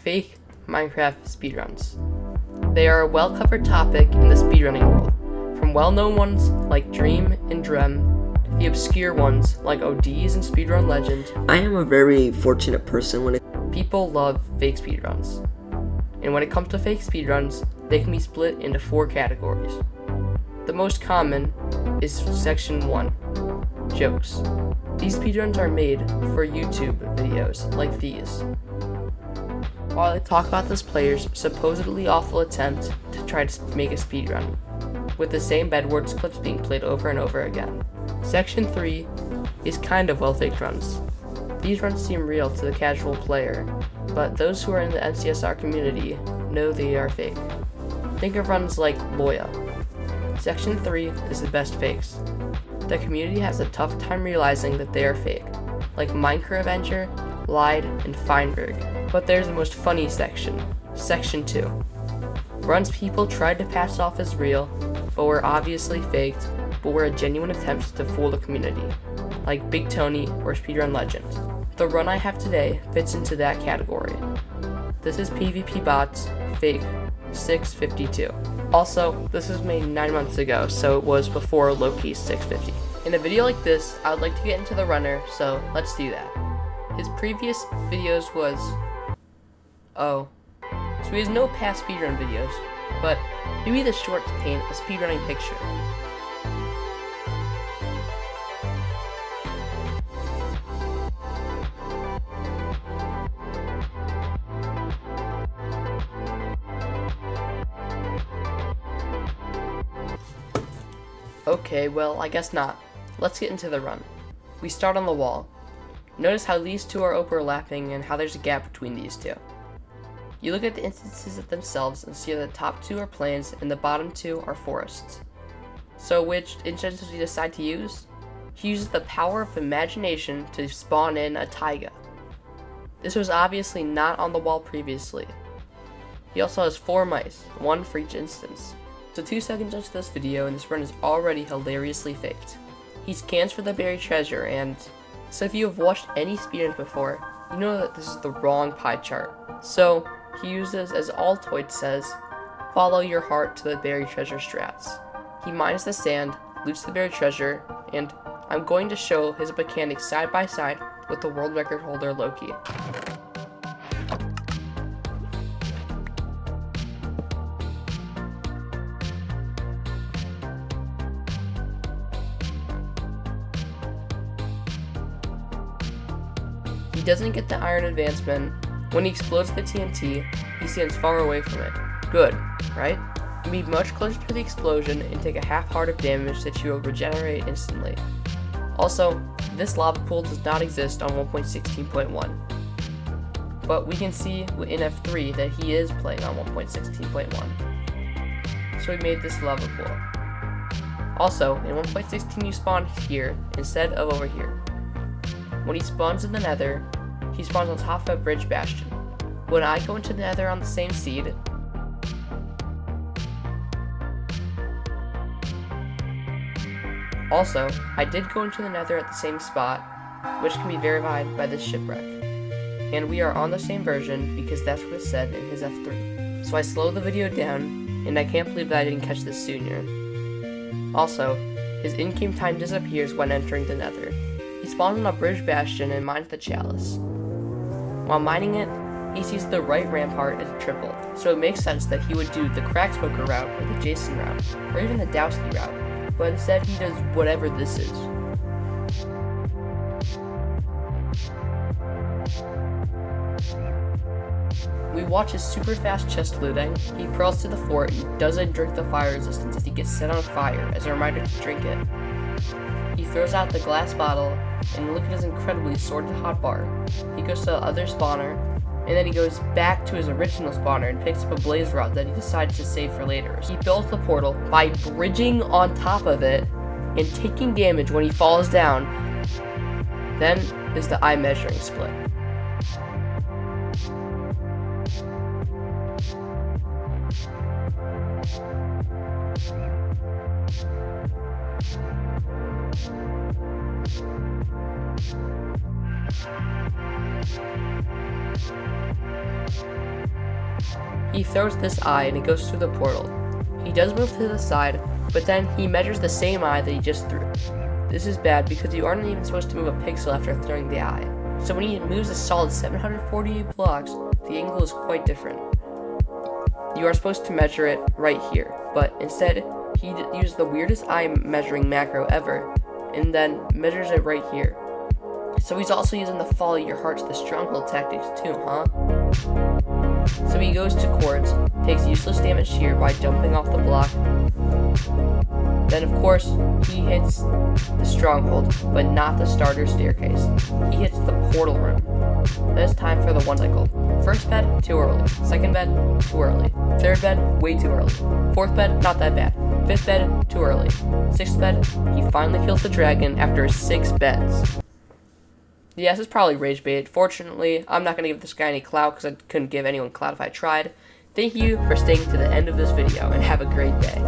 fake Minecraft speedruns. They are a well-covered topic in the speedrunning world, from well-known ones like Dream and Drem, to the obscure ones like Odiz and Speedrun Legend. I am a very fortunate person when People love fake speedruns. And when it comes to fake speedruns, they can be split into 4 categories. The most common is Section 1, jokes. These speedruns are made for YouTube videos like these. While I talk about this player's supposedly awful attempt to try to make a speedrun, with the same bedwars clips being played over and over again. Section 3 is kind of well-faked runs. These runs seem real to the casual player, but those who are in the MCSR community know they are fake. Think of runs like Loya. Section 3 is the best fakes. The community has a tough time realizing that they are fake, like Minecraft Avenger, Lied, and Feinberg. But there's the most funny section, Section 2. Runs people tried to pass off as real, but were obviously faked, but were genuine attempts to fool the community, like Big Tony or Speedrun Legend. The run I have today fits into that category. This is PVPBOT's Fake 652. Also, this was made 9 months ago, so it was before Loki's 650. In a video like this, I would like to get into the runner, so let's do that. His previous videos was... so he has no past speedrun videos, but maybe the short to paint a speedrunning picture. Okay, well, I guess not. Let's get into the run. We start on the wall. Notice how these two are overlapping and how there's a gap between these two. You look at the instances of themselves and see that the top 2 are plains and the bottom 2 are forests. So which instance does he decide to use? He uses the power of imagination to spawn in a taiga. This was obviously not on the wall previously. He also has 4 mice, 1 for each instance. So 2 seconds into this video and this run is already hilariously faked. He scans for the buried treasure, and so if you have watched any speedruns before, you know that this is the wrong pie chart. So he uses, as Altoid says, follow your heart to the buried treasure strats. He mines the sand, loots the buried treasure, and I'm going to show his mechanics side by side with the world record holder Loki. He doesn't get the iron advancement. When he explodes the TNT, he stands far away from it. Good, right? You be much closer to the explosion and take a half heart of damage that you will regenerate instantly. Also, this lava pool does not exist on 1.16.1. But we can see in F3 that he is playing on 1.16.1. So we made this lava pool. Also, in 1.16 you spawn here instead of over here. When he spawns in the Nether, he spawns on top of a bridge bastion. When I go into the Nether on the same seed, also, I did go into the Nether at the same spot, which can be verified by this shipwreck. And we are on the same version because that's what it said in his F3. So I slowed the video down, and I can't believe that I didn't catch this sooner. Also, his in-game time disappears when entering the Nether. He spawns on a bridge bastion and mines the chalice. While mining it, he sees the right rampart as a triple, so it makes sense that he would do the Crackspoker route or the Jason route, or even the Dowski route, but instead he does whatever this is. We watch his super fast chest looting. He pearls to the fort and doesn't drink the fire resistance as he gets set on fire as a reminder to drink it. He throws out the glass bottle, and look at his incredibly sorted hotbar. He goes to the other spawner, and then he goes back to his original spawner and picks up a blaze rod that he decides to save for later. He builds the portal by bridging on top of it and taking damage when he falls down. Then is the eye measuring split. He throws this eye and it goes through the portal. He does move to the side, but then he measures the same eye that he just threw. This is bad because you aren't even supposed to move a pixel after throwing the eye. So when he moves a solid 748 blocks, the angle is quite different. You are supposed to measure it right here, but instead he used the weirdest eye measuring macro ever, and then measures it right here. So he's also using the follow your heart to the stronghold tactics too, huh? So he goes to quartz, takes useless damage here by jumping off the block. Then of course, he hits the stronghold, but not the starter staircase. He hits the portal room. Then it's time for the one cycle. First bed, too early. Second bed, too early. Third bed, way too early. Fourth bed, not that bad. Fifth bed, too early. Sixth bed, he finally kills the dragon after 6 beds. Yes, it's probably rage bait. Fortunately, I'm not going to give this guy any clout because I couldn't give anyone clout if I tried. Thank you for staying to the end of this video and have a great day.